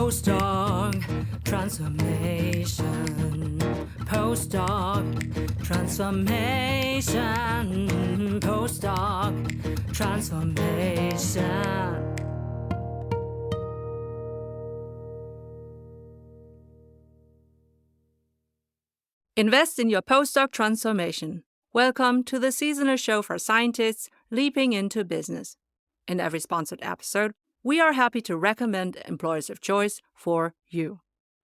Postdoc Transformation. Postdoc Transformation. Postdoc Transformation. Invest in your postdoc transformation. Welcome to the seasonal show for scientists leaping into business. In every sponsored episode, we are happy to recommend employers of choice for you.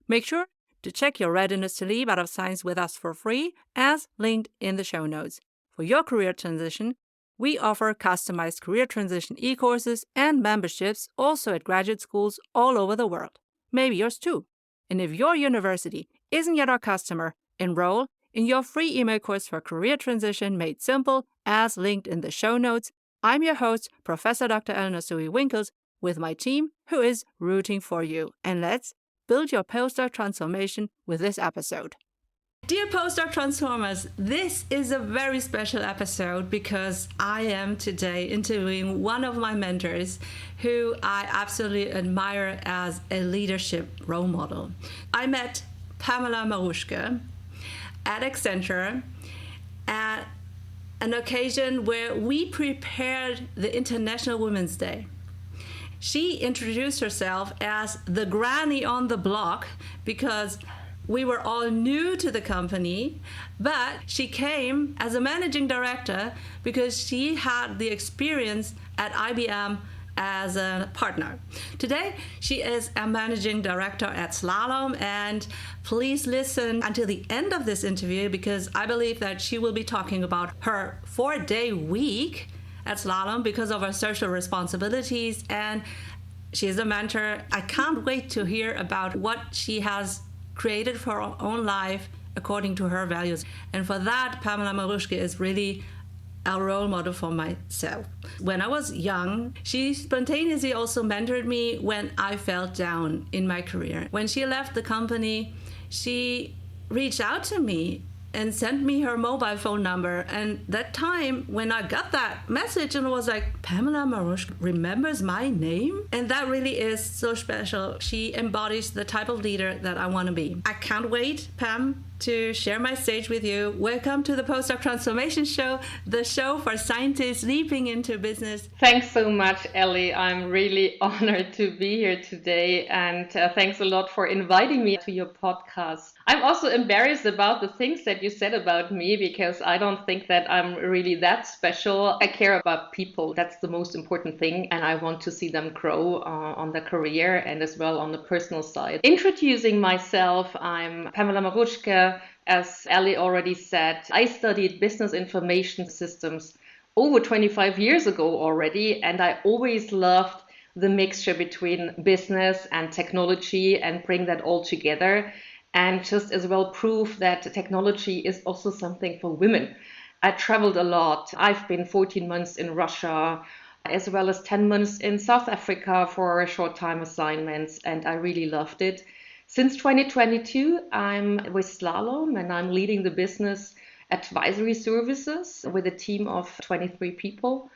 Make sure to check your readiness to leap out of science with us for free, as linked in the show notes. For your career transition, we offer customized career transition e-courses and memberships also at graduate schools all over the world. Maybe yours too. And if your university isn't yet our customer, enroll in your free email course for career transition made simple, as linked in the show notes. I'm your host, Professor Dr. Eleonore Soei-Winkels, with my team who is rooting for you. And let's build your postdoc transformation with this episode. Dear postdoc transformers, this is a very special episode because I am today interviewing one of my mentors who I absolutely admire as a leadership role model. I met Pamela Maruschke at Accenture at an occasion where we prepared the International Women's Day. She introduced herself as the granny on the block because we were all new to the company, but she came as a managing director because she had the experience at IBM as a partner. Today, she is a managing director at Slalom, and please listen until the end of this interview because I believe that she will be talking about her 4-day week at Slalom because of her social responsibilities, and she's a mentor. I can't wait to hear about what she has created for her own life according to her values. And for that, Pamela Maruschke is really a role model for myself. When I was young, she spontaneously also mentored me when I felt down in my career. When she left the company, she reached out to me and sent me her mobile phone number. And that time when I got that message and was like, Pamela Maruschke remembers my name? And that really is so special. She embodies the type of leader that I want to be. I can't wait, Pam, to share my stage with you. Welcome to the Postdoc Transformation Show, the show for scientists leaping into business. Thanks so much, Ellie. I'm really honored to be here today, and thanks a lot for inviting me to your podcast. I'm also embarrassed about the things that you said about me because I don't think that I'm really that special. I care about people. That's the most important thing, and I want to see them grow on their career and as well on the personal side. Introducing myself, I'm Pamela Maruschke. As Ellie already said, I studied business information systems over 25 years ago already, and I always loved the mixture between business and technology and bring that all together and just as well prove that technology is also something for women. I traveled a lot. I've been 14 months in Russia, as well as 10 months in South Africa for short time assignments, and I really loved it. Since 2022, I'm with Slalom and I'm leading the business advisory services with a team of 23 people.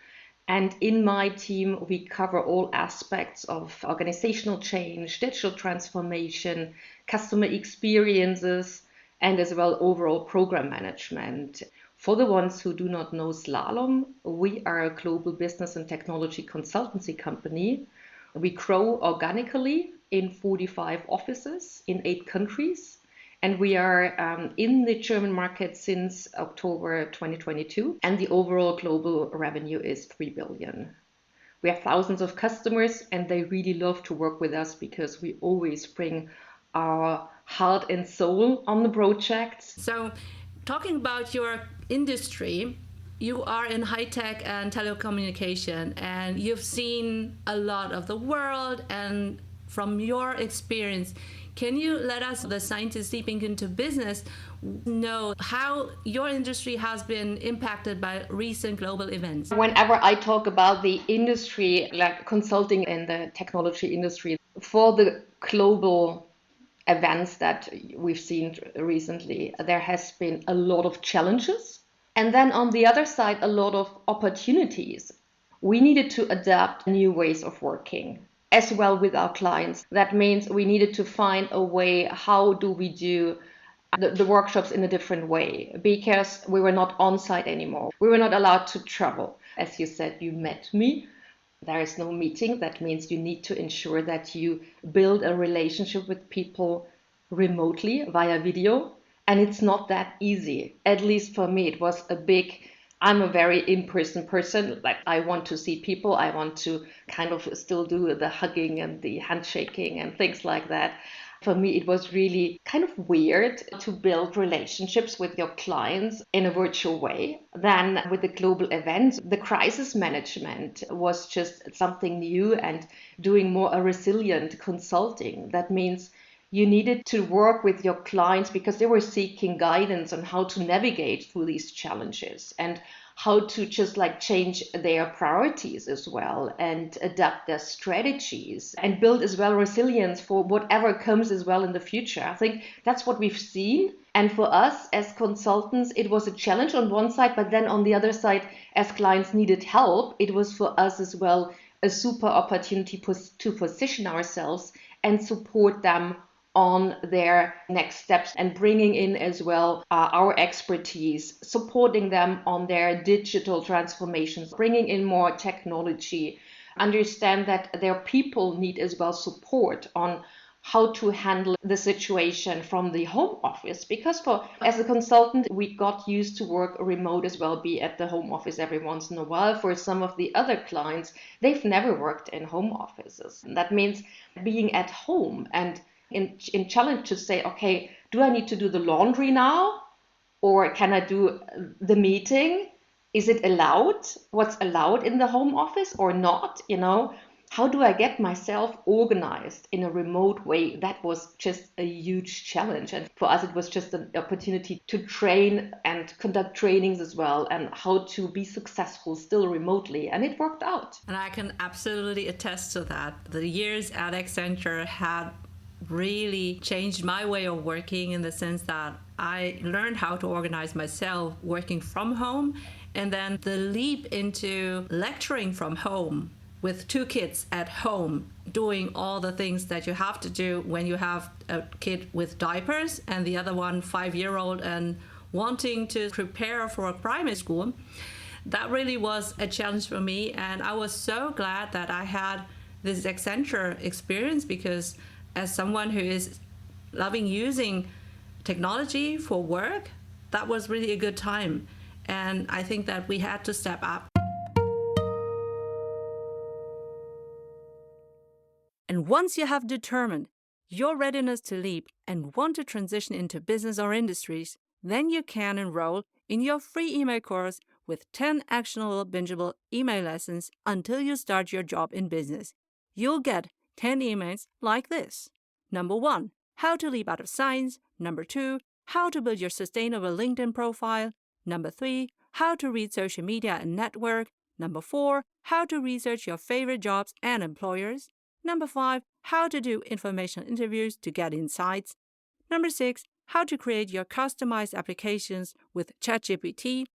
And in my team, we cover all aspects of organizational change, digital transformation, customer experiences, and as well overall program management. For the ones who do not know Slalom, we are a global business and technology consultancy company. We grow organically in 45 offices in 8 countries. And we are in the German market since October 2022. And the overall global revenue is 3 billion. We have thousands of customers and they really love to work with us because we always bring our heart and soul on the projects. So talking about your industry, you are in high tech and telecommunication, and you've seen a lot of the world. And from your experience, can you let us, the scientists leaping into business, know how your industry has been impacted by recent global events? Whenever I talk about the industry, like consulting in the technology industry, for the global events that we've seen recently, there has been a lot of challenges. And then on the other side, a lot of opportunities. We needed to adapt new ways of working. as well with our clients. That means we needed to find a way, how do we do the workshops in a different way, because we were not on site anymore. We were not allowed to travel. As you said, you met me. There is no meeting. That means you need to ensure that you build a relationship with people remotely via video. And it's not that easy. At least for me, it was I'm a very in-person person. Like, I want to see people. I want to kind of still do the hugging and the handshaking and things like that. For me, it was really kind of weird to build relationships with your clients in a virtual way. Then with the global events, the crisis management was just something new, and doing more a resilient consulting. That means you needed to work with your clients because they were seeking guidance on how to navigate through these challenges and how to just like change their priorities as well and adapt their strategies and build as well resilience for whatever comes as well in the future. I think that's what we've seen. And for us as consultants, it was a challenge on one side, but then on the other side, as clients needed help, it was for us as well a super opportunity to position ourselves and support them on their next steps, and bringing in as well our expertise, supporting them on their digital transformations, bringing in more technology, understand that their people need as well support on how to handle the situation from the home office, because as a consultant we got used to work remote as well, be at the home office every once in a while. For some of the other clients, they've never worked in home offices, and that means being at home and in challenge to say, okay, do I need to do the laundry now, or can I do the meeting? Is it allowed? What's allowed in the home office or not? How do I get myself organized in a remote way? That was just a huge challenge. And for us, it was just an opportunity to train and conduct trainings as well, and how to be successful still remotely. And it worked out. And I can absolutely attest to that. The years at Accenture had really changed my way of working, in the sense that I learned how to organize myself working from home, and then the leap into lecturing from home with 2 kids at home, doing all the things that you have to do when you have a kid with diapers and the other one 5-year-old and wanting to prepare for a primary school. That really was a challenge for me, and I was so glad that I had this Accenture experience, because as someone who is loving using technology for work, that was really a good time. And I think that we had to step up. And once you have determined your readiness to leap and want to transition into business or industries, then you can enroll in your free email course with 10 actionable, bingeable email lessons until you start your job in business. You'll get 10 emails like this. Number 1, how to leap out of science. Number 2, how to build your sustainable LinkedIn profile. Number 3, how to read social media and network. Number 4, how to research your favorite jobs and employers. Number 5, how to do informational interviews to get insights. Number 6, how to create your customized applications with ChatGPT.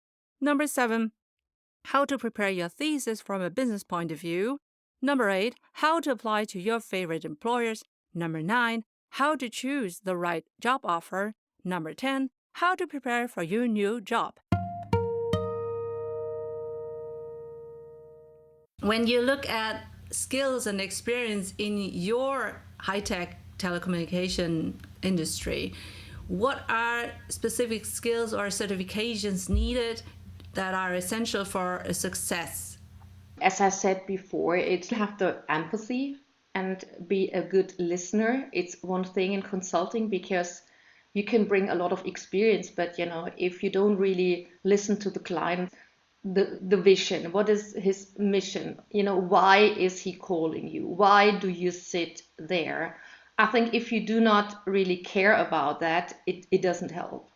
Number 7, how to prepare your thesis from a business point of view. Number 8, how to apply to your favorite employers. Number 9, how to choose the right job offer. Number 10, how to prepare for your new job. When you look at skills and experience in your high-tech telecommunication industry, what are specific skills or certifications needed that are essential for a success? As I said before, it's have the empathy and be a good listener. It's one thing in consulting, because you can bring a lot of experience, but if you don't really listen to the client, the vision, what is his mission, why is he calling you, why do you sit there? I think if you do not really care about that, it doesn't help.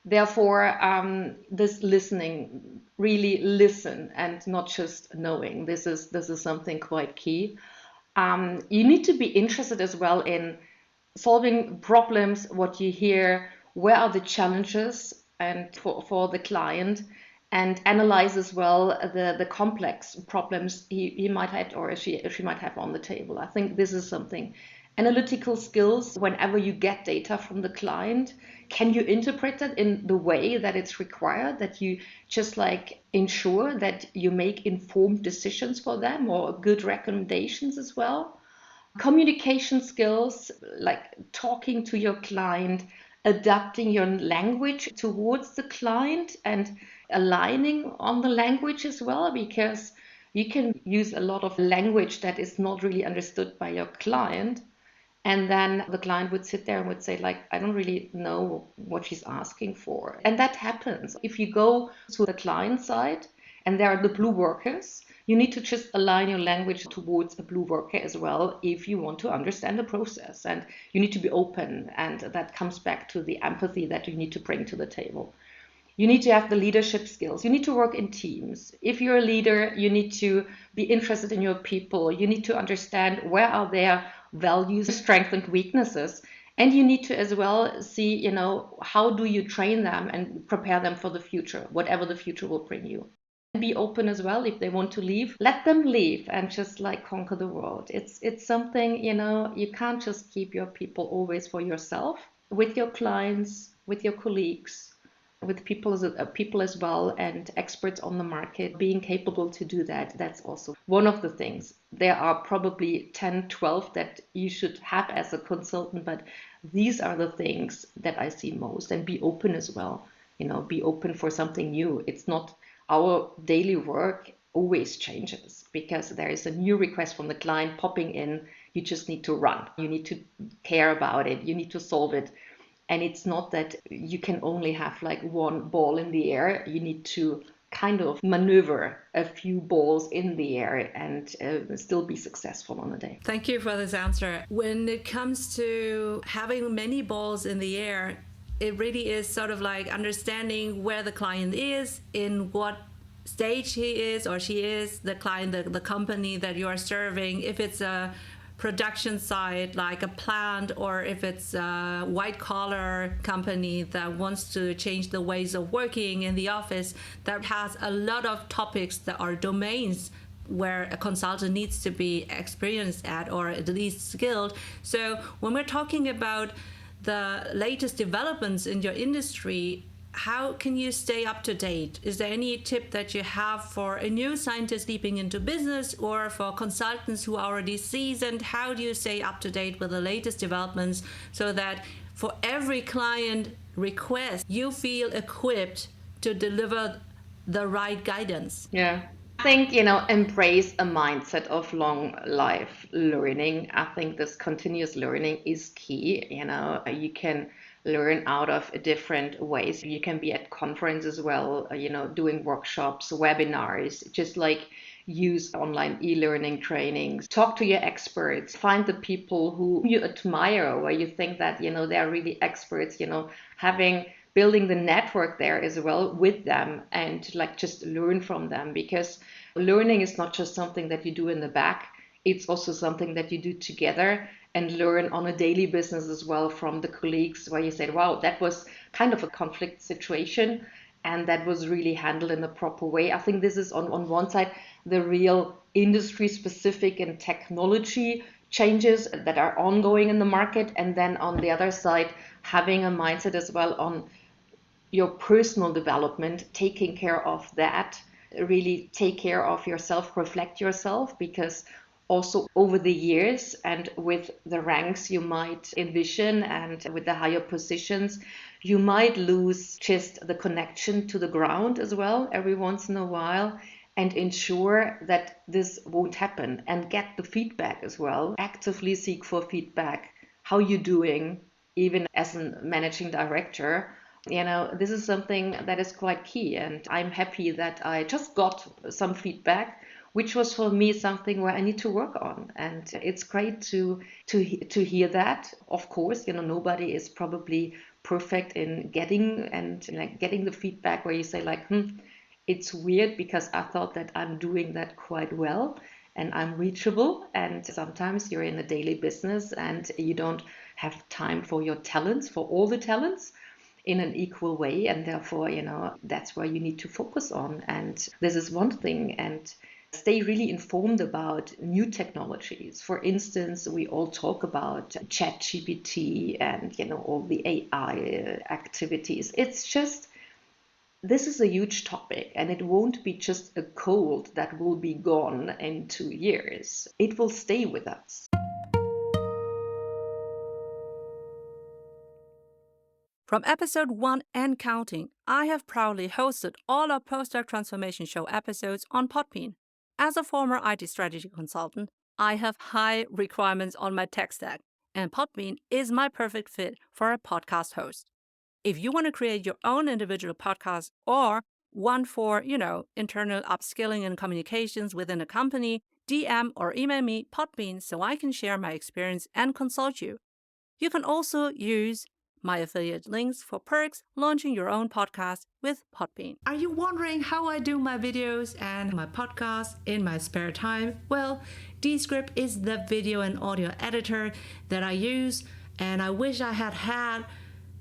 Therefore, this listening, really listen and not just knowing, this is something quite key. You need to be interested as well in solving problems, what you hear, where are the challenges and for the client, and analyze as well the complex problems he might have or she might have on the table. I think this is something. Analytical skills, whenever you get data from the client, can you interpret it in the way that it's required, that you just like ensure that you make informed decisions for them or good recommendations as well? Communication skills, like talking to your client, adapting your language towards the client and aligning on the language as well, because you can use a lot of language that is not really understood by your client. And then the client would sit there and would say, like, I don't really know what she's asking for. And that happens. If you go to the client side and there are the blue workers, you need to just align your language towards a blue worker as well if you want to understand the process. And you need to be open. And that comes back to the empathy that you need to bring to the table. You need to have the leadership skills. You need to work in teams. If you're a leader, you need to be interested in your people. You need to understand where are their values, strengths, and weaknesses. And you need to as well see, how do you train them and prepare them for the future, whatever the future will bring you. Be open as well. If they want to leave, let them leave and just like conquer the world. It's something, you can't just keep your people always for yourself. With your clients, with your colleagues, with people as well, and experts on the market, being capable to do that, that's also one of the things. There are probably 10, 12 that you should have as a consultant, but these are the things that I see most. And be open as well, be open for something new. It's not our daily work always changes because there is a new request from the client popping in. You just need to run, you need to care about it, you need to solve it. And it's not that you can only have like one ball in the air. You need to kind of maneuver a few balls in the air and still be successful on a day. Thank you for this answer. When it comes to having many balls in the air, it really is sort of like understanding where the client is, in what stage he is or she is, the client, the company that you are serving, if it's a production side like a plant, or if it's a white collar company that wants to change the ways of working in the office, that has a lot of topics that are domains where a consultant needs to be experienced at or at least skilled. So when we're talking about the latest developments in your industry, how can you stay up to date? Is there any tip that you have for a new scientist leaping into business, or for consultants who are already seasoned? How do you stay up to date with the latest developments so that for every client request, you feel equipped to deliver the right guidance? Yeah. I think, embrace a mindset of long life learning. I think this continuous learning is key. You can learn out of different ways. You can be at conference as well, doing workshops, webinars, just like use online e-learning trainings, talk to your experts, find the people who you admire, where you think that, they're really experts, building the network there as well with them, and like just learn from them, because learning is not just something that you do in the back. It's also something that you do together and learn on a daily business as well from the colleagues, where you said, wow, that was kind of a conflict situation and that was really handled in a proper way. I think this is on one side, the real industry specific and technology changes that are ongoing in the market. And then on the other side, having a mindset as well on your personal development, taking care of that, really take care of yourself, reflect yourself, because also over the years and with the ranks you might envision and with the higher positions, you might lose just the connection to the ground as well every once in a while, and ensure that this won't happen, and get the feedback as well. Actively seek for feedback. How you doing, even as a managing director? This is something that is quite key, and I'm happy that I just got some feedback, which was for me something where I need to work on. And it's great to hear that. Of course, nobody is probably perfect in getting the feedback where you say like, it's weird because I thought that I'm doing that quite well and I'm reachable. And sometimes you're in a daily business and you don't have time for your talents, for all the talents. in an equal way. And therefore, that's where you need to focus on. And this is one thing. And stay really informed about new technologies. For instance, we all talk about ChatGPT and all the AI activities. It's just, this is a huge topic, and it won't be just a cold that will be gone in 2 years. It will stay with us. From episode 1 and counting, I have proudly hosted all our Postdoc Transformation Show episodes on Podbean. As a former IT strategy consultant, I have high requirements on my tech stack, and Podbean is my perfect fit for a podcast host. If you want to create your own individual podcast or one for, internal upskilling and communications within a company, DM or email me Podbean so I can share my experience and consult you. You can also use my affiliate links for perks launching your own podcast with Podbean. Are you wondering how I do my videos and my podcast in my spare time? Well, Descript is the video and audio editor that I use, and I wish I had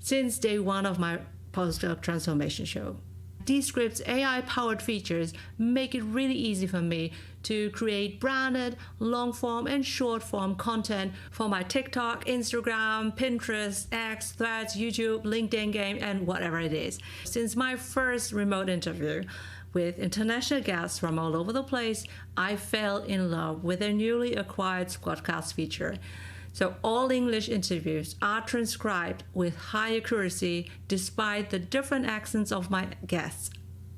since day one of my Postdoc Transformation Show. Descript's AI-powered features make it really easy for me to create branded, long-form and short-form content for my TikTok, Instagram, Pinterest, X, Threads, YouTube, LinkedIn game, and whatever it is. Since my first remote interview with international guests from all over the place, I fell in love with their newly acquired Squadcast feature. So all English interviews are transcribed with high accuracy despite the different accents of my guests,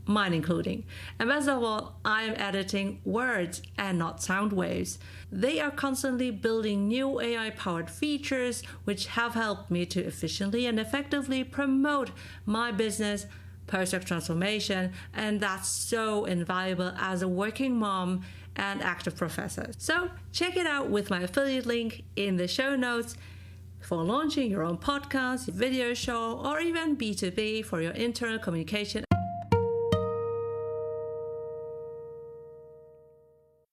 mine including. And best of all, I am editing words and not sound waves. They are constantly building new AI-powered features which have helped me to efficiently and effectively promote my business, Postdoc Transformation, and that's so invaluable as a working mom and active professor. So check it out with my affiliate link in the show notes for launching your own podcast, video show, or even B2B for your internal communication.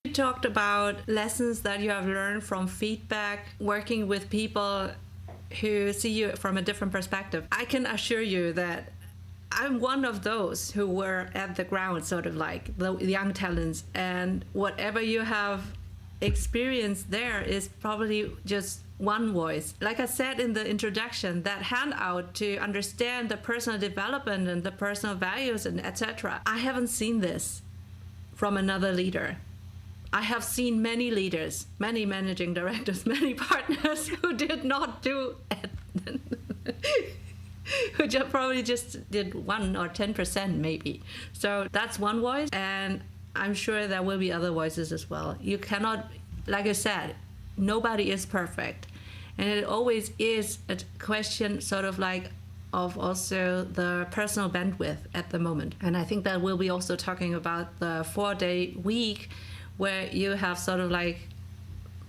You talked about lessons that you have learned from feedback, working with people who see you from a different perspective. I can assure you that I'm one of those who were at the ground, sort of like the young talents, and whatever you have experienced there is probably just one voice. Like I said in the introduction, that handout to understand the personal development and the personal values and etc. I haven't seen this from another leader. I have seen many leaders, many managing directors, many partners who did not do it. Who probably just did 1 or 10% maybe. So that's one voice, and I'm sure there will be other voices as well. You cannot, like I said, nobody is perfect. And it always is a question sort of like of also the personal bandwidth at the moment. And I think that we'll be also talking about the 4-day week where you have sort of like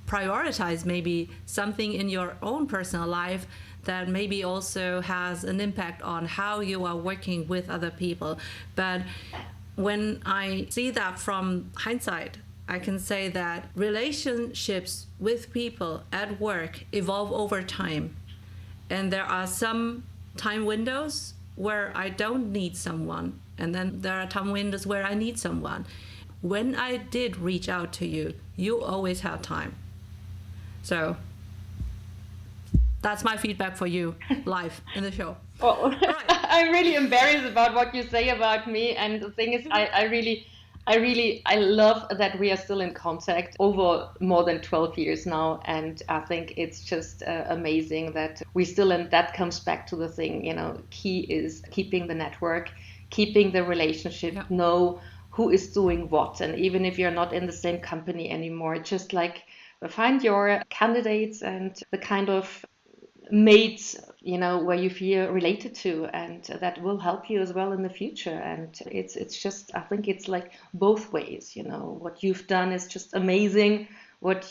prioritized maybe something in your own personal life that maybe also has an impact on how you are working with other people. But when I see that from hindsight, I can say that relationships with people at work evolve over time. And there are some time windows where I don't need someone. And then there are time windows where I need someone. When I did reach out to you, you always had time. So that's my feedback for you live in the show. Well, right. I'm really embarrassed about what you say about me. And the thing is, I love that we are still in contact over more than 12 years now. And I think it's just amazing that we still, and that comes back to the thing, key is keeping the network, keeping the relationship, know who is doing what. And even if you're not in the same company anymore, just like find your candidates and the kind of mates, where you feel related to, and that will help you as well in the future. And it's just, I think it's like both ways. What you've done is just amazing.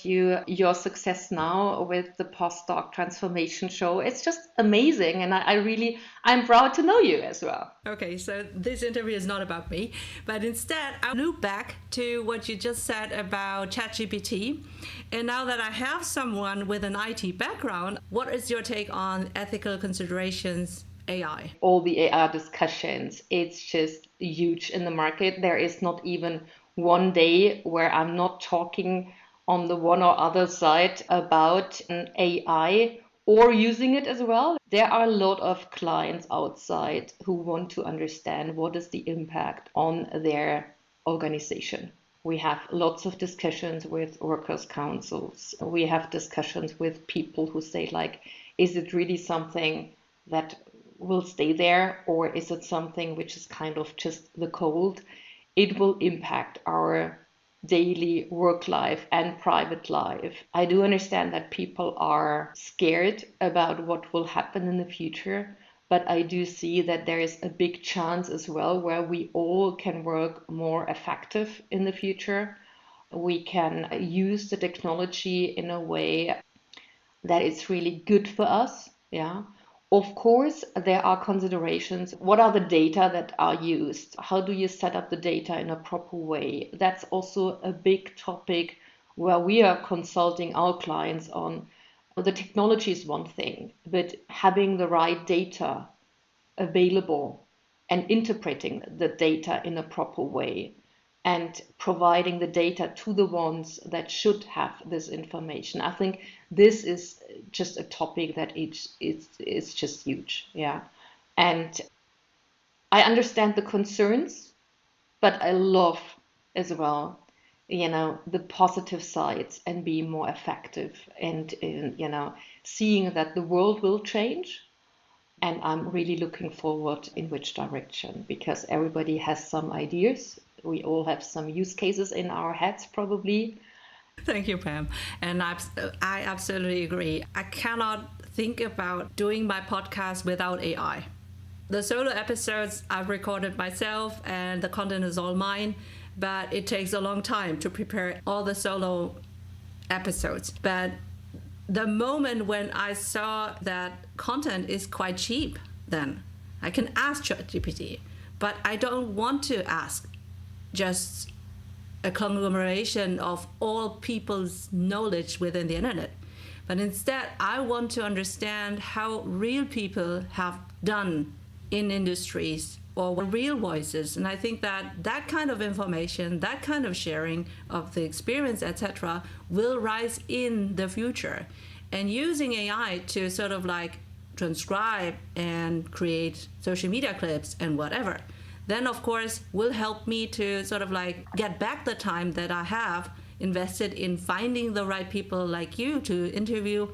Your success now with the Postdoc Transformation Show, it's just amazing, and I'm proud to know you as well. Okay, so this interview is not about me, but instead I'll loop back to what you just said about ChatGPT. And now that I have someone with an IT background, what is your take on ethical considerations AI? All the AI discussions, it's just huge in the market. There is not even one day where I'm not talking on the one or other side about an AI or using it as well. There are a lot of clients outside who want to understand what is the impact on their organization. We have lots of discussions with workers' councils. We have discussions with people who say, like, is it really something that will stay there, or is it something which is kind of just the cold? It will impact our daily work life and private life. I do understand that people are scared about what will happen in the future, but I do see that there is a big chance as well where we all can work more effective in the future. We can use the technology in a way that it's really good for us. Yeah. Of course, there are considerations. What are the data that are used? How do you set up the data in a proper way? That's also a big topic where we are consulting our clients on. The technology is one thing, but having the right data available and interpreting the data in a proper way and providing the data to the ones that should have this information. I think this is just a topic that it's just huge. Yeah. And I understand the concerns, but I love as well, the positive sides and being more effective and, seeing that the world will change. And I'm really looking forward in which direction, because everybody has some ideas. We all have some use cases in our heads, probably. Thank you, Pam. And I absolutely agree. I cannot think about doing my podcast without AI. The solo episodes I've recorded myself and the content is all mine, but it takes a long time to prepare all the solo episodes. But the moment when I saw that content is quite cheap, then I can ask ChatGPT, but I don't want to ask just a conglomeration of all people's knowledge within the internet. But instead, I want to understand how real people have done in industries or real voices. And I think that that kind of information, that kind of sharing of the experience, etc., will rise in the future. And using AI to sort of like transcribe and create social media clips and whatever, then of course will help me to sort of like get back the time that I have invested in finding the right people like you to interview,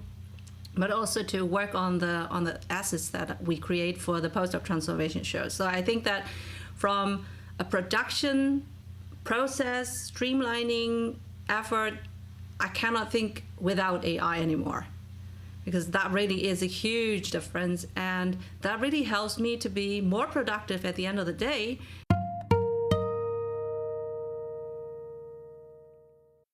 but also to work on the assets that we create for the Postdoc Transformation show. So I think that from a production process, streamlining effort, I cannot think without AI anymore, because that really is a huge difference, and that really helps me to be more productive at the end of the day.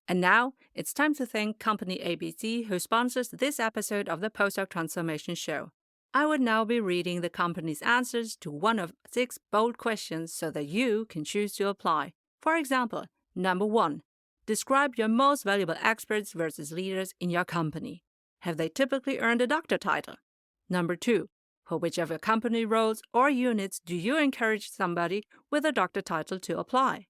And now it's time to thank company ABC, who sponsors this episode of the Postdoc Transformation Show. I would now be reading the company's answers to one of 6 bold questions so that you can choose to apply. For example, number 1, describe your most valuable experts versus leaders in your company. Have they typically earned a doctor title? Number 2, for which of your company roles or units do you encourage somebody with a doctor title to apply?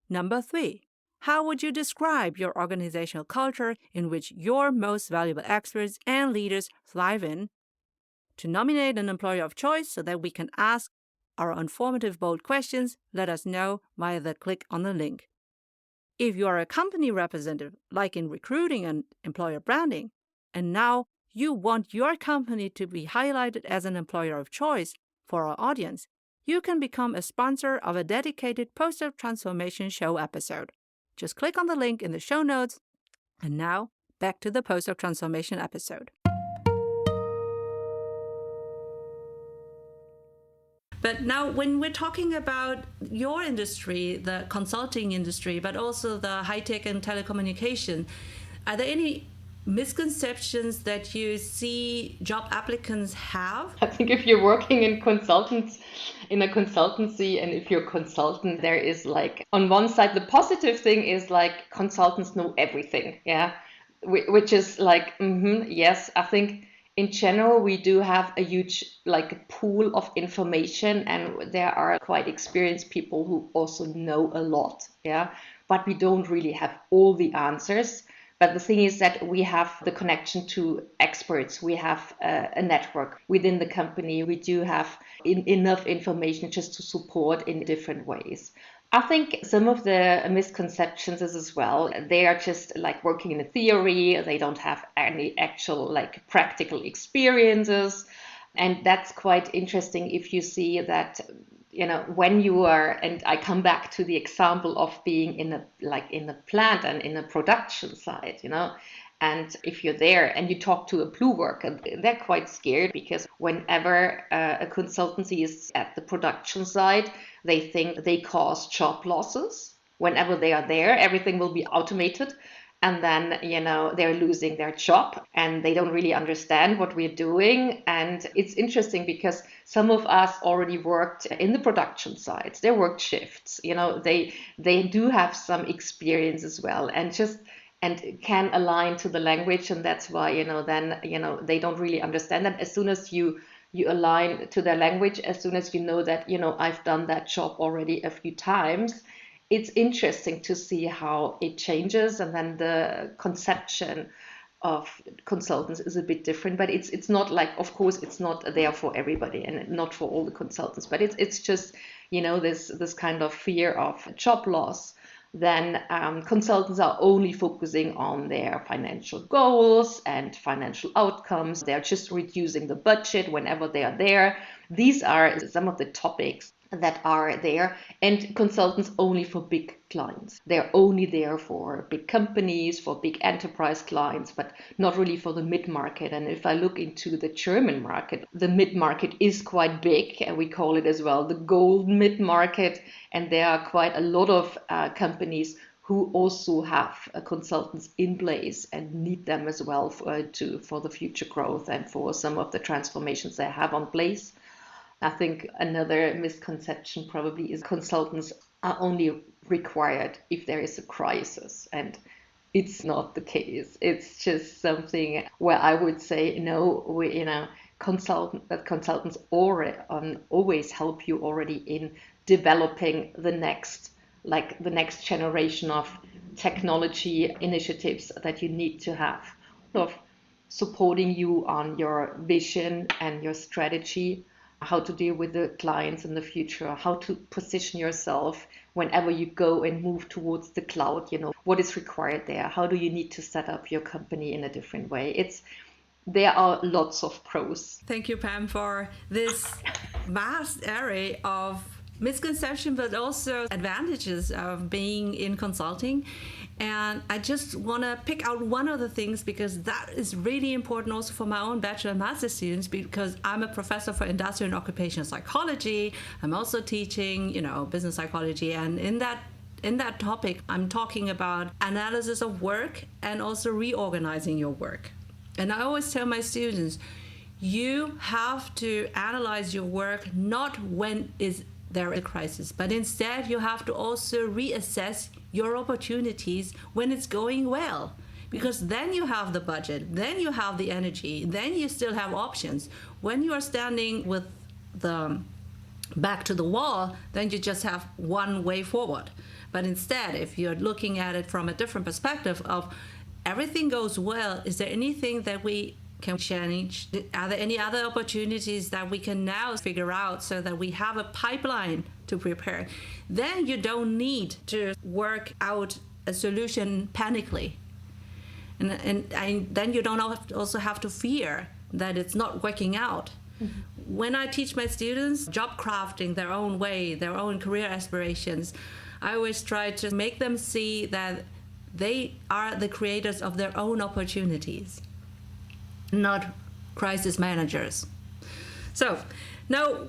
Number 3, how would you describe your organizational culture in which your most valuable experts and leaders thrive in? To nominate an employer of choice so that we can ask our informative bold questions, let us know via the click on the link. If you are a company representative, like in recruiting and employer branding, and now you want your company to be highlighted as an employer of choice for our audience, you can become a sponsor of a dedicated Postdoc Transformation show episode. Just click on the link in the show notes. And now, back to the Postdoc Transformation episode. But now, when we're talking about your industry, the consulting industry, but also the high-tech and telecommunication, are there any misconceptions that you see job applicants have? I think if you're working in a consultancy, and if you're a consultant, there is like, on one side, the positive thing is like consultants know everything. Yeah. Which is like, yes, I think in general, we do have a huge pool of information, and there are quite experienced people who also know a lot. Yeah, but we don't really have all the answers. But the thing is that we have the connection to experts. We have a network within the company. We do have enough information just to support in different ways. I think some of the misconceptions is as well, they are just like working in a theory. They don't have any actual practical experiences. And that's quite interesting if you see that, when you are, and I come back to the example of being in a plant and in a production site, and if you're there and you talk to a blue worker, they're quite scared because whenever a consultancy is at the production site, they think they cause job losses. Whenever they are there, everything will be automated. And then, they're losing their job and they don't really understand what we're doing. And it's interesting because some of us already worked in the production sites. They worked shifts, they do have some experience as well and can align to the language. And that's why, then, they don't really understand that. As soon as you align to their language, as soon as you know that, I've done that job already a few times, it's interesting to see how it changes, and then the conception of consultants is a bit different. But it's not of course, it's not there for everybody and not for all the consultants. But it's just this kind of fear of job loss. Then consultants are only focusing on their financial goals and financial outcomes. They're just reducing the budget whenever they are there. These are some of the topics that are there, and consultants only for big clients. They're only there for big companies, for big enterprise clients, but not really for the mid-market. And if I look into the German market, the mid-market is quite big, and we call it as well the gold mid-market. And there are quite a lot of companies who also have consultants in place and need them as well for the future growth and for some of the transformations they have on place. I think another misconception probably is consultants are only required if there is a crisis, and it's not the case. It's just something where I would say no. Consultants always help you already in developing the next generation of technology initiatives that you need to have, of supporting you on your vision and your strategy, how to deal with the clients in the future, how to position yourself whenever you go and move towards the cloud, what is required there, how do you need to set up your company in a different way. There are lots of pros. Thank you, Pam, for this vast array of misconception, but also advantages of being in consulting. And I just want to pick out one of the things, because that is really important also for my own bachelor and master students, because I'm a professor for industrial and occupational psychology. I'm also teaching, business psychology. And in that topic, I'm talking about analysis of work and also reorganizing your work. And I always tell my students, you have to analyze your work not when is there a crisis, but instead you have to also reassess your opportunities when it's going well, because then you have the budget, then you have the energy, then you still have options. When you are standing with the back to the wall, then you just have one way forward. But instead, if you're looking at it from a different perspective of everything goes well, is there anything that we can change? Are there any other opportunities that we can now figure out so that we have a pipeline to prepare? Then you don't need to work out a solution panically. And then you don't also have to fear that it's not working out. Mm-hmm. When I teach my students job crafting their own way, their own career aspirations, I always try to make them see that they are the creators of their own opportunities, not crisis managers. So now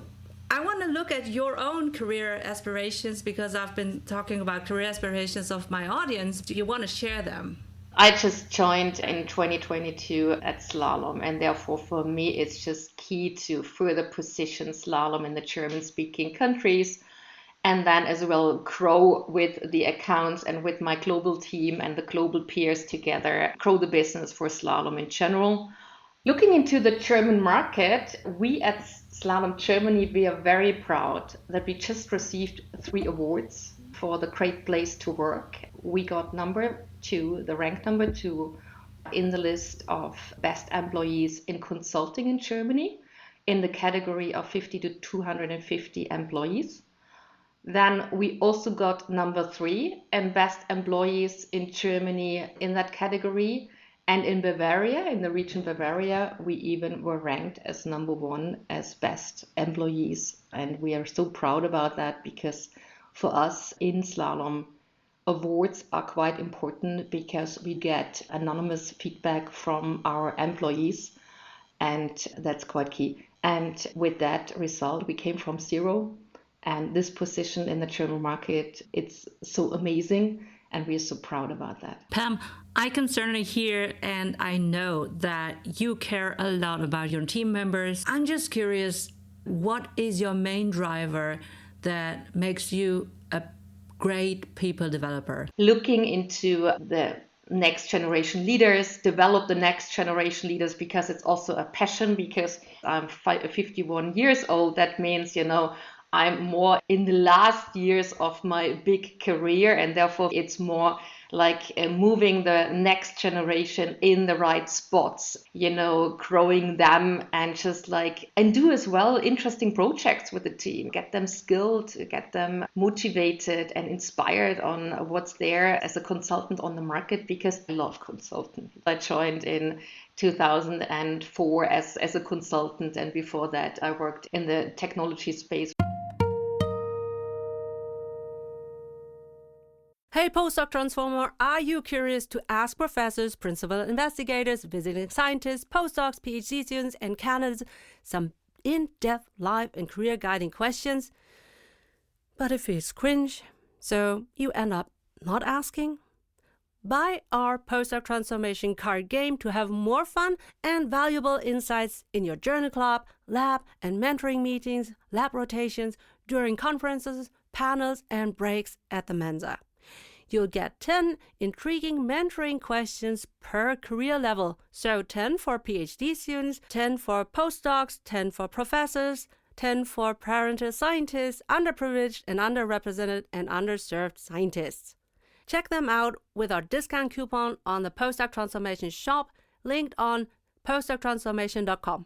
I want to look at your own career aspirations, because I've been talking about career aspirations of my audience. Do you want to share them? I just joined in 2022 at Slalom, and therefore for me it's just key to further position Slalom in the German-speaking countries, and then as well grow with the accounts and with my global team and the global peers together, grow the business for Slalom in general. Looking into the German market, we at Slalom Germany, we are very proud that we just received 3 awards for the Great Place to Work. We got the rank number 2 in the list of best employees in consulting in Germany in the category of 50 to 250 employees. Then we also got number 3 and best employees in Germany in that category. And in Bavaria, in the region Bavaria, we even were ranked as number 1 as best employees. And we are so proud about that because for us in Slalom, awards are quite important because we get anonymous feedback from our employees, and that's quite key. And with that result, we came from 0. And this position in the German market, it's so amazing. And we are so proud about that. Pam, I can certainly hear and I know that you care a lot about your team members. I'm just curious, what is your main driver that makes you a great people developer? Looking into the next generation leaders, develop the next generation leaders, because it's also a passion, because I'm 51 years old. That means, I'm more in the last years of my big career, and therefore it's more like moving the next generation in the right spots, growing them, and and do as well interesting projects with the team, get them skilled, get them motivated and inspired on what's there as a consultant on the market, because I love consulting. I joined in 2004 as a consultant, and before that I worked in the technology space. Hey, postdoc transformer, are you curious to ask professors, principal investigators, visiting scientists, postdocs, PhD students, and candidates some in-depth life and career guiding questions, but it feels cringe, so you end up not asking? Buy our postdoc transformation card game to have more fun and valuable insights in your journal club, lab, and mentoring meetings, lab rotations, during conferences, panels, and breaks at the Mensa. You'll get 10 intriguing mentoring questions per career level. So 10 for PhD students, 10 for postdocs, 10 for professors, 10 for parental scientists, underprivileged and underrepresented and underserved scientists. Check them out with our discount coupon on the Postdoc Transformation shop, linked on postdoctransformation.com.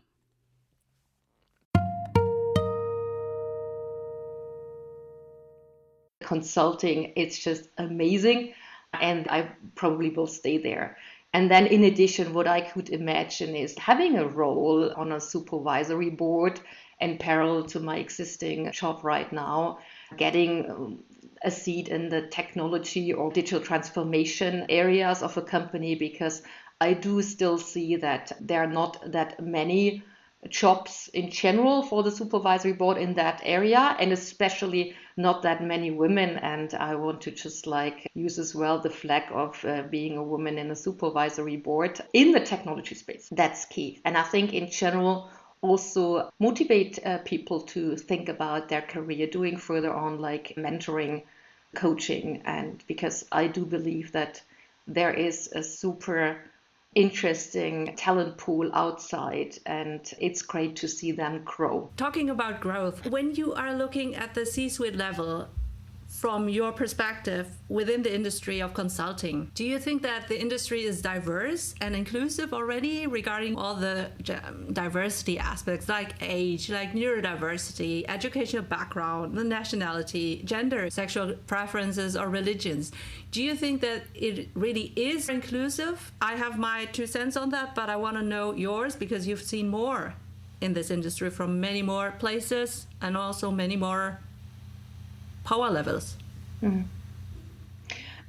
Consulting, it's just amazing, and I probably will stay there. And then in addition, what I could imagine is having a role on a supervisory board in parallel to my existing job right now, getting a seat in the technology or digital transformation areas of a company, because I do still see that there are not that many jobs in general for the supervisory board in that area, and especially not that many women. And I want to just use as well the flag of being a woman in a supervisory board in the technology space. That's key. And I think in general also motivate people to think about their career, doing further on mentoring, coaching, and because I do believe that there is a super interesting talent pool outside, and it's great to see them grow. Talking about growth, when you are looking at the C-suite level, from your perspective within the industry of consulting, do you think that the industry is diverse and inclusive already regarding all the diversity aspects, like age, like neurodiversity, educational background, the nationality, gender, sexual preferences, or religions? Do you think that it really is inclusive? I have my 2 cents on that, but I want to know yours because you've seen more in this industry from many more places and also many more power levels.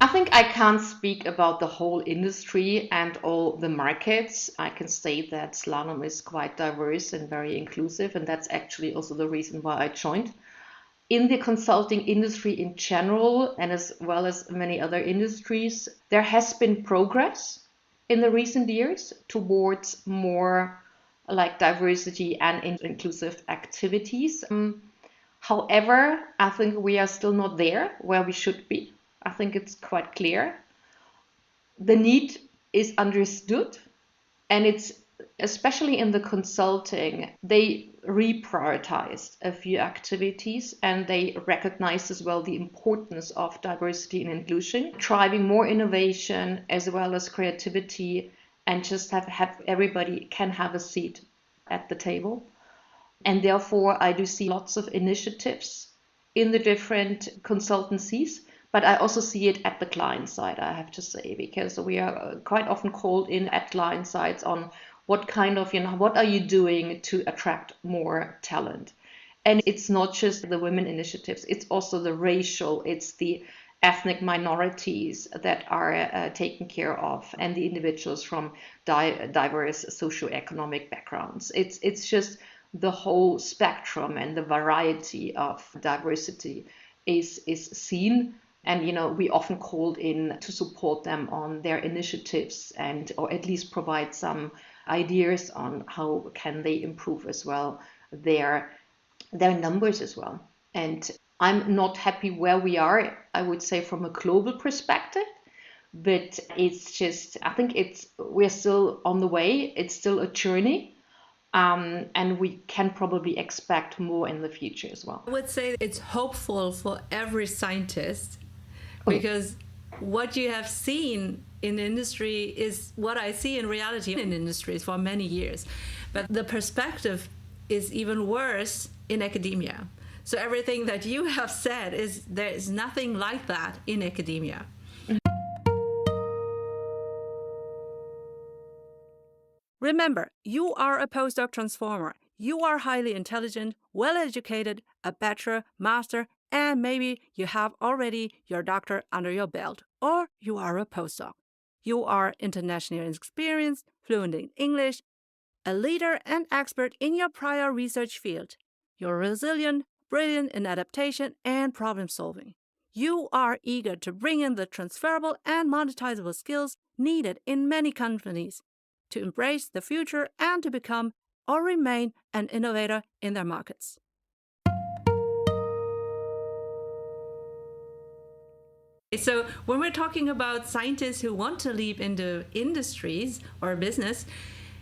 I think I can't speak about the whole industry and all the markets. I can say that Slalom is quite diverse and very inclusive, and that's actually also the reason why I joined. In the consulting industry in general, and as well as many other industries, there has been progress in the recent years towards more diversity and inclusive activities. However, I think we are still not there where we should be. I think it's quite clear. The need is understood, and it's especially in the consulting, they reprioritized a few activities and they recognized as well the importance of diversity and inclusion, driving more innovation as well as creativity, and just have everybody can have a seat at the table. And therefore, I do see lots of initiatives in the different consultancies, but I also see it at the client side, I have to say, because we are quite often called in at client sides on what kind of, what are you doing to attract more talent? And it's not just the women initiatives, it's also the racial, it's the ethnic minorities that are taken care of, and the individuals from diverse socioeconomic backgrounds. It's just the whole spectrum, and the variety of diversity is seen. And we often called in to support them on their initiatives, and or at least provide some ideas on how can they improve as well their numbers as well. And I'm not happy where we are, I would say, from a global perspective, but it's just, I think we're still on the way. It's still a journey. And we can probably expect more in the future as well. I would say it's hopeful for every scientist, because what you have seen in industry is what I see in reality in industries for many years. But the perspective is even worse in academia. So everything that you have said is there is nothing like that in academia. Remember, you are a postdoc transformer. You are highly intelligent, well-educated, a bachelor, master, and maybe you have already your doctor under your belt, or you are a postdoc. You are internationally experienced, fluent in English, a leader and expert in your prior research field. You're resilient, brilliant in adaptation and problem solving. You are eager to bring in the transferable and monetizable skills needed in many companies to embrace the future and to become or remain an innovator in their markets. So when we're talking about scientists who want to leap into industries or business,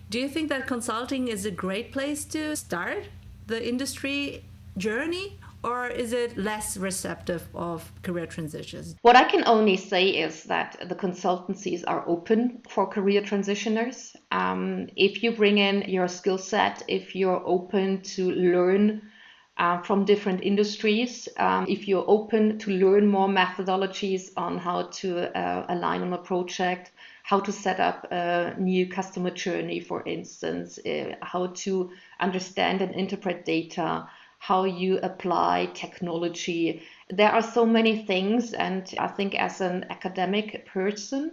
do you think that consulting is a great place to start the industry journey, or is it less receptive of career transitions? What I can only say is that the consultancies are open for career transitioners. If you bring in your skill set, if you're open to learn from different industries, if you're open to learn more methodologies on how to align on a project, how to set up a new customer journey, for instance, how to understand and interpret data, how you apply technology. There are so many things, and I think as an academic person,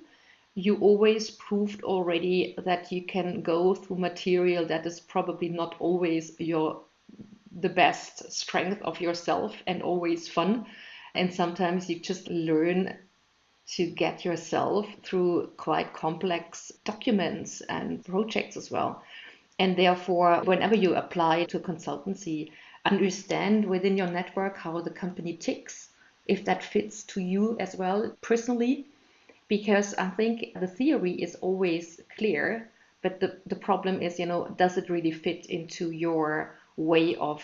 you always proved already that you can go through material that is probably not always the best strength of yourself and always fun. And sometimes you just learn to get yourself through quite complex documents and projects as well. And therefore, whenever you apply to a consultancy, understand within your network how the company ticks, if that fits to you as well personally, because I think the theory is always clear, but the problem is, does it really fit into your way of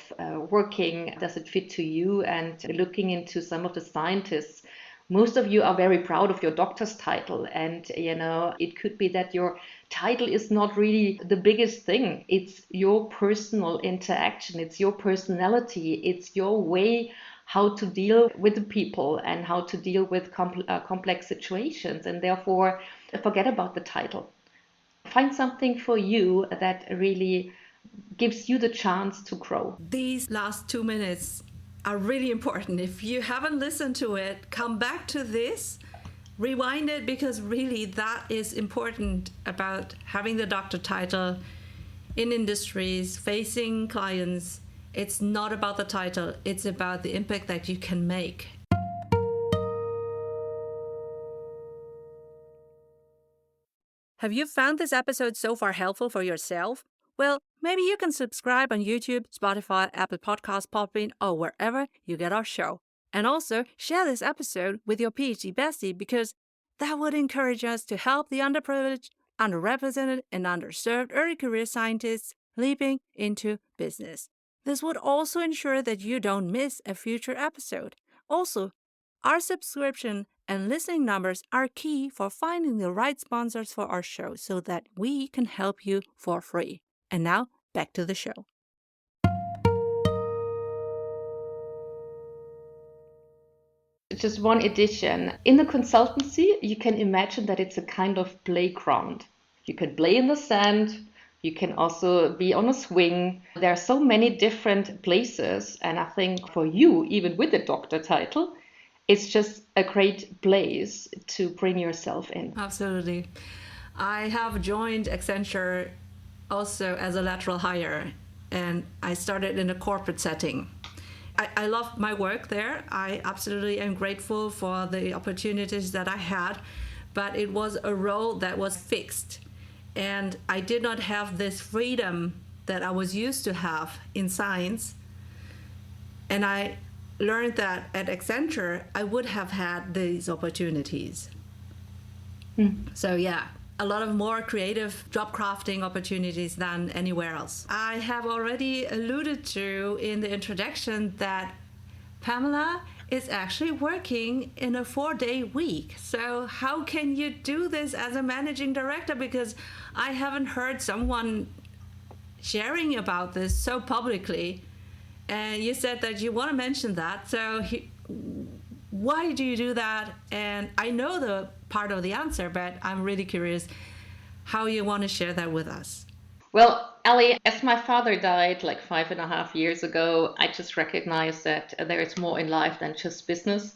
working? Does it fit to you? And looking into some of the scientists, most of you are very proud of your doctor's title, and it could be that your title is not really the biggest thing. It's your personal interaction, it's your personality, it's your way how to deal with the people and how to deal with complex situations. And therefore, forget about the title. Find something for you that really gives you the chance to grow. These last 2 minutes are really important. If you haven't listened to it, come back to this, rewind it, because really that is important about having the doctor title in industries, facing clients. It's not about the title, it's about the impact that you can make. Have you found this episode so far helpful for yourself? Well, maybe you can subscribe on YouTube, Spotify, Apple Podcasts, Podbean, or wherever you get our show. And also share this episode with your PhD bestie, because that would encourage us to help the underprivileged underrepresented and underserved early career scientists leaping into business. This would also ensure that you don't miss a future episode. Also, our subscription and listening numbers are key for finding the right sponsors for our show so that we can help you for free. And now, back to the show. Just one addition. In the consultancy, you can imagine that it's a kind of playground. You can play in the sand. You can also be on a swing. There are so many different places. And I think for you, even with the doctor title, it's just a great place to bring yourself in. Absolutely. I have joined Accenture also as a lateral hire, and I started in a corporate setting. I love my work there. I absolutely am grateful for the opportunities that I had, but it was a role that was fixed. And I did not have this freedom that I was used to have in science. And I learned that at Accenture, I would have had these opportunities. So yeah, a lot of more creative job crafting opportunities than anywhere else. I have already alluded to in the introduction that Pamela is actually working in a 4-day week. So how can you do this as a managing director? Because I haven't heard someone sharing about this so publicly. And you said that you want to mention that. So why do you do that? And I know the part of the answer, but I'm really curious how you want to share that with us. Well, Ellie, as my father died like 5.5 years ago, I just recognized that there is more in life than just business.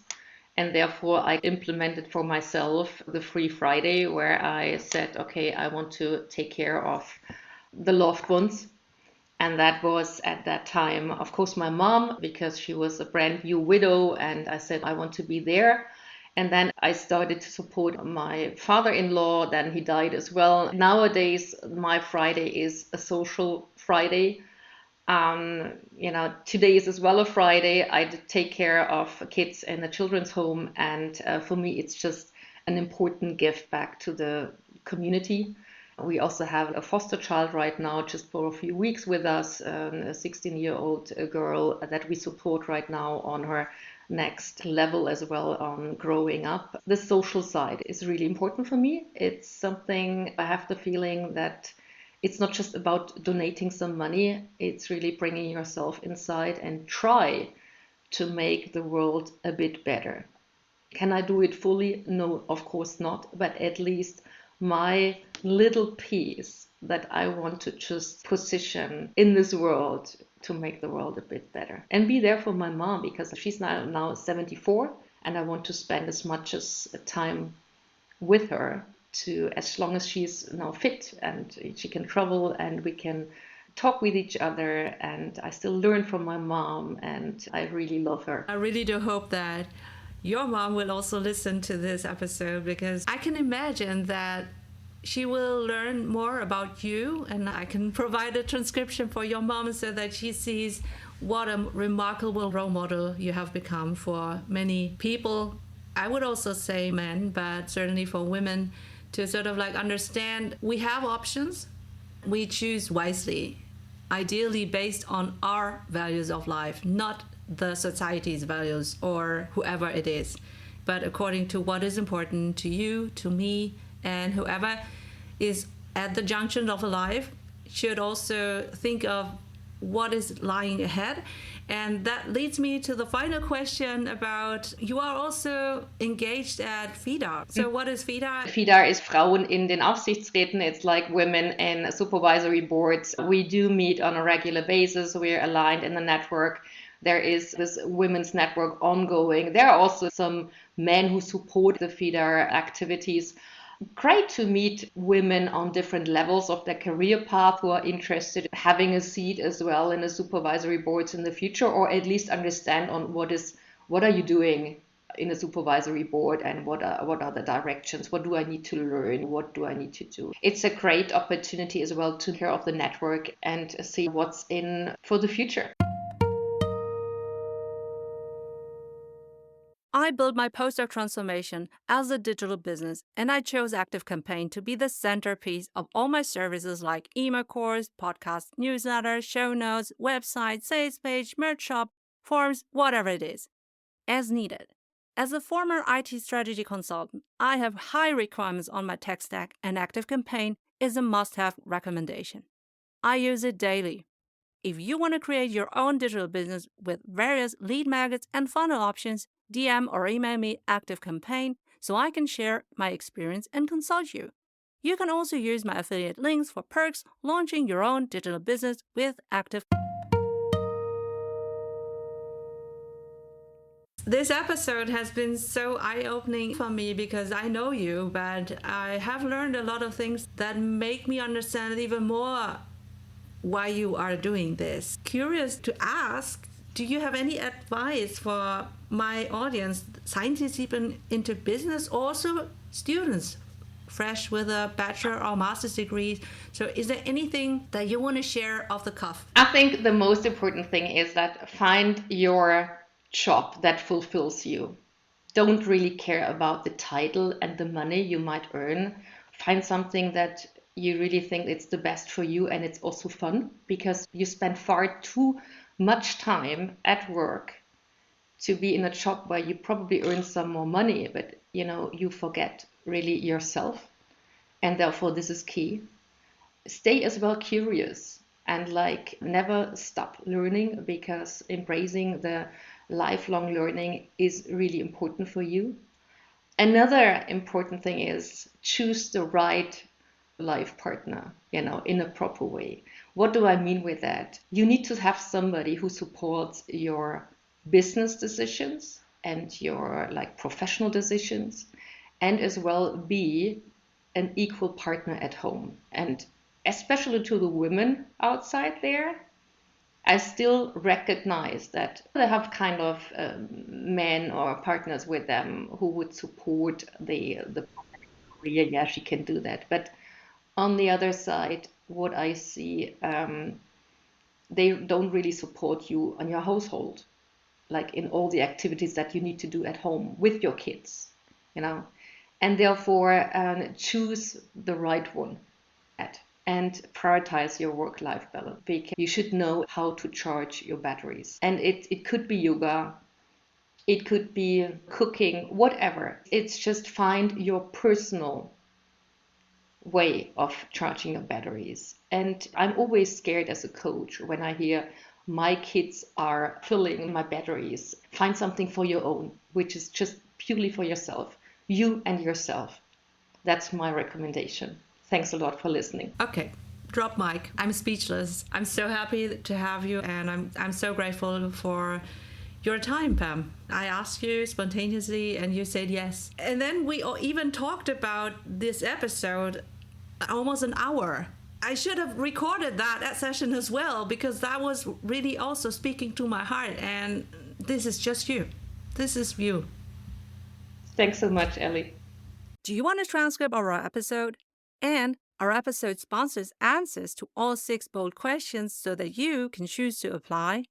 And therefore, I implemented for myself the Free Friday, where I said, okay, I want to take care of the loved ones. And that was at that time, of course, my mom, because she was a brand new widow. And I said, I want to be there. And then I started to support my father-in-law. Then he died as well. Nowadays, my Friday is a social Friday. Today is as well a Friday. I take care of kids in the children's home. And for me, it's just an important gift back to the community. We also have a foster child right now, just for a few weeks with us, a 16-year-old girl that we support right now on her next level as well on growing up. The social side is really important for me. It's something I have the feeling that it's not just about donating some money. It's really bringing yourself inside and try to make the world a bit better. Can I do it fully? No, of course not. But at least my little piece that I want to just position in this world to make the world a bit better. And be there for my mom, because she's now 74, and I want to spend as much as time with her to as long as she's now fit and she can travel and we can talk with each other, and I still learn from my mom, and I really love her. I really do hope that your mom will also listen to this episode, because I can imagine that she will learn more about you, and I can provide a transcription for your mom so that she sees what a remarkable role model you have become for many people. I would also say men, but certainly for women, to sort of like understand we have options. We choose wisely, ideally based on our values of life, not the society's values or whoever it is, but according to what is important to you, to me, and whoever is at the junction of life should also think of what is lying ahead. And that leads me to the final question about, you are also engaged at FIDA. So what is FIDA? FIDA is Frauen in den Aufsichtsräten. It's like women in supervisory boards. We do meet on a regular basis. We're aligned in the network. There is this women's network ongoing. There are also some men who support the FIDA activities. Great to meet women on different levels of their career path who are interested in having a seat as well in the supervisory boards in the future, or at least understand on what are you doing in a supervisory board, and what are the directions, what do I need to learn, what do I need to do. It's a great opportunity as well to care of the network and see what's in for the future. I built my postdoc transformation as a digital business, and I chose ActiveCampaign to be the centerpiece of all my services like email course, podcast, newsletter, show notes, website, sales page, merch shop, forms, whatever it is, as needed. As a former IT strategy consultant, I have high requirements on my tech stack, and ActiveCampaign is a must-have recommendation. I use it daily. If you want to create your own digital business with various lead magnets and funnel options, DM or email me ActiveCampaign so I can share my experience and consult you. You can also use my affiliate links for perks launching your own digital business with Active. This episode has been so eye-opening for me because I know you, but I have learned a lot of things that make me understand even more why you are doing this. Curious to ask, do you have any advice for my audience, scientists even into business, also students fresh with a bachelor or master's degree? So is there anything that you want to share off the cuff? I think the most important thing is that find your job that fulfills you. Don't really care about the title and the money you might earn. Find something that you really think it's the best for you and it's also fun, because you spend far too much time at work to be in a job where you probably earn some more money, but you forget really yourself. And therefore this is key. Stay as well curious and never stop learning, because embracing the lifelong learning is really important for you. Another important thing is choose the right life partner, in a proper way. What do I mean with that? You need to have somebody who supports your business decisions and your professional decisions, and as well be an equal partner at home. And especially to the women outside there, I still recognize that they have kind of men or partners with them who would support the career. Yeah, she can do that. But on the other side, what I see, they don't really support you on your household, like in all the activities that you need to do at home with your kids, and therefore choose the right one and prioritize your work-life balance, because you should know how to charge your batteries. And it could be yoga, it could be cooking, whatever. It's just find your personal way of charging your batteries. And I'm always scared as a coach when I hear my kids are filling my batteries. Find something for your own, which is just purely for yourself, you and yourself. That's my recommendation. Thanks a lot for listening. Okay, drop mic. I'm speechless. I'm so happy to have you, and I'm so grateful for your time, Pam. I asked you spontaneously and you said yes. And then we even talked about this episode almost an hour. I should have recorded that session as well, because that was really also speaking to my heart. And this is just you. This is you. Thanks so much, Ellie. Do you want a transcript of our episode? And our episode sponsors answers to all 6 bold questions so that you can choose to apply.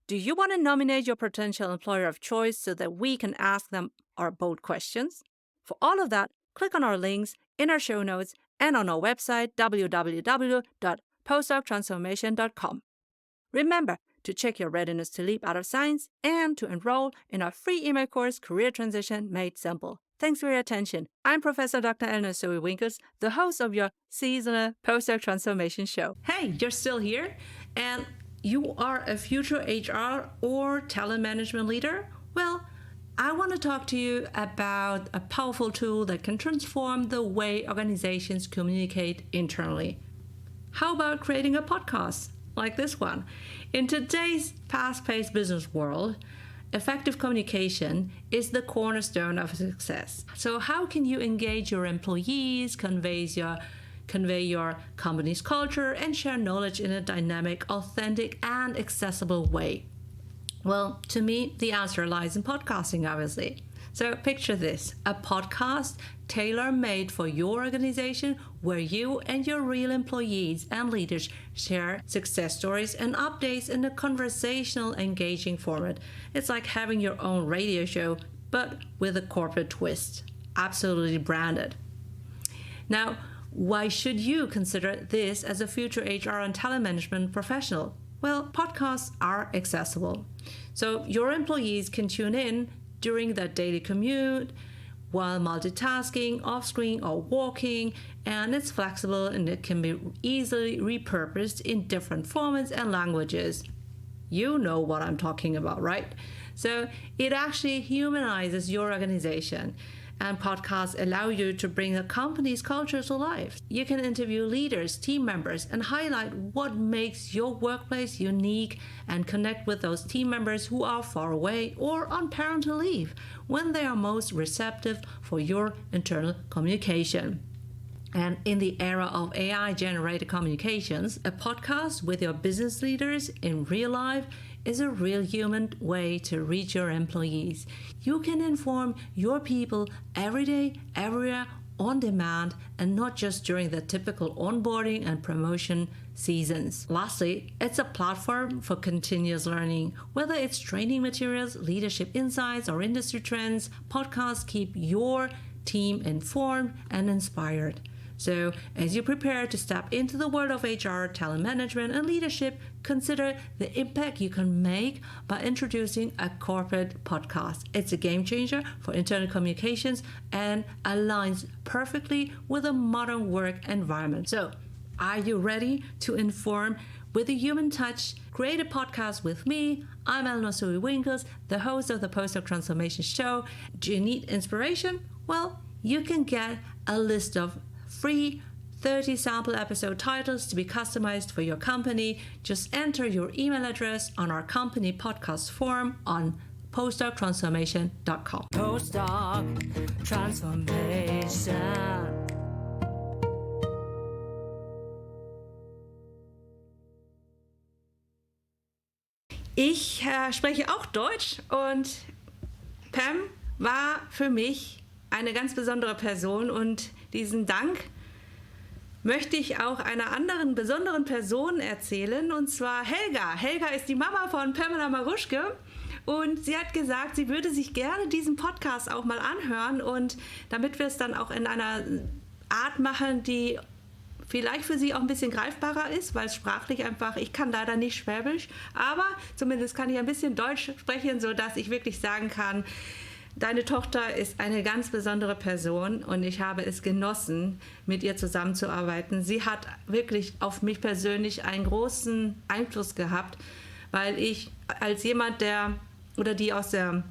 Do you want to nominate your potential employer of choice so that we can ask them our bold questions? For all of that, click on our links in our show notes and on our website, www.postdoctransformation.com. Remember to check your readiness to leap out of science and to enroll in our free email course, Career Transition Made Simple. Thanks for your attention. I'm Professor Dr. Eleonore Soei-Winkels, the host of your seasonal Postdoc Transformation show. Hey, you're still here? And you are a future HR or talent management leader? Well, I want to talk to you about a powerful tool that can transform the way organizations communicate internally. How about creating a podcast like this one? In today's fast-paced business world, effective communication is the cornerstone of success. So how can you engage your employees, convey your company's culture, and share knowledge in a dynamic, authentic, and accessible way? Well, to me, the answer lies in podcasting, obviously. So picture this, a podcast tailor-made for your organization, where you and your real employees and leaders share success stories and updates in a conversational, engaging format. It's like having your own radio show, but with a corporate twist, absolutely branded. Now, why should you consider this as a future HR and talent management professional? Well, podcasts are accessible. So your employees can tune in during their daily commute, while multitasking, off-screen or walking, and it's flexible and it can be easily repurposed in different formats and languages. You know what I'm talking about, right? So it actually humanizes your organization, and podcasts allow you to bring a company's culture to life. You can interview leaders, team members, and highlight what makes your workplace unique and connect with those team members who are far away or on parental leave when they are most receptive for your internal communication. And in the era of AI-generated communications, a podcast with your business leaders in real life is a real human way to reach your employees. You can inform your people every day, everywhere, on demand, and not just during the typical onboarding and promotion seasons. Lastly, it's a platform for continuous learning. Whether it's training materials, leadership insights, or industry trends, podcasts keep your team informed and inspired. So, as you prepare to step into the world of HR, talent management, and leadership, consider the impact you can make by introducing a corporate podcast. It's a game changer for internal communications and aligns perfectly with a modern work environment. So, are you ready to inform with a human touch? Create a podcast with me. I'm Eleonore Soei-Winkels, the host of the PostdocTransformation show. Do you need inspiration? Well, you can get a list of free 30 sample episode titles to be customized for your company. Just enter your email address on our company podcast form on PostdocTransformation.com. Postdoc Transformation. Ich spreche auch Deutsch und Pam war für mich eine ganz besondere Person, und diesen Dank möchte ich auch einer anderen besonderen Person erzählen, und zwar Helga. Helga ist die Mama von Pamela Maruschke, und sie hat gesagt, sie würde sich gerne diesen Podcast auch mal anhören, und damit wir es dann auch in einer Art machen, die vielleicht für sie auch ein bisschen greifbarer ist, weil es sprachlich einfach, ich kann leider nicht Schwäbisch, aber zumindest kann ich ein bisschen Deutsch sprechen, sodass ich wirklich sagen kann, deine Tochter ist eine ganz besondere Person und ich habe es genossen, mit ihr zusammenzuarbeiten. Sie hat wirklich auf mich persönlich einen großen Einfluss gehabt, weil ich als jemand, die aus der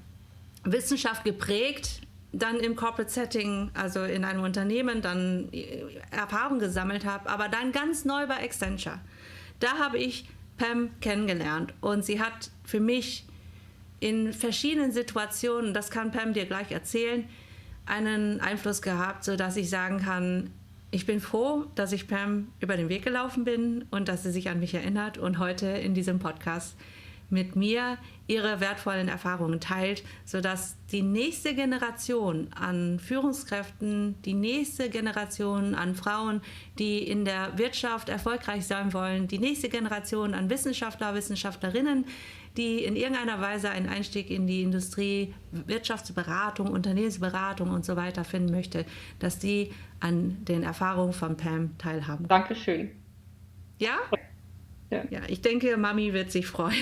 Wissenschaft geprägt, dann im Corporate Setting, also in einem Unternehmen, dann Erfahrung gesammelt habe, aber dann ganz neu bei Accenture. Da habe ich Pam kennengelernt und sie hat für mich in verschiedenen Situationen, das kann Pam dir gleich erzählen, einen Einfluss gehabt, sodass ich sagen kann, ich bin froh, dass ich Pam über den Weg gelaufen bin und dass sie sich an mich erinnert und heute in diesem Podcast mit mir ihre wertvollen Erfahrungen teilt, sodass die nächste Generation an Führungskräften, die nächste Generation an Frauen, die in der Wirtschaft erfolgreich sein wollen, die nächste Generation an Wissenschaftler, Wissenschaftlerinnen, die in irgendeiner Weise einen Einstieg in die Industrie, Wirtschaftsberatung, Unternehmensberatung und so weiter finden möchte, dass die an den Erfahrungen von Pam teilhaben. Dankeschön. Ja? Ja, ich denke, Mami wird sich freuen.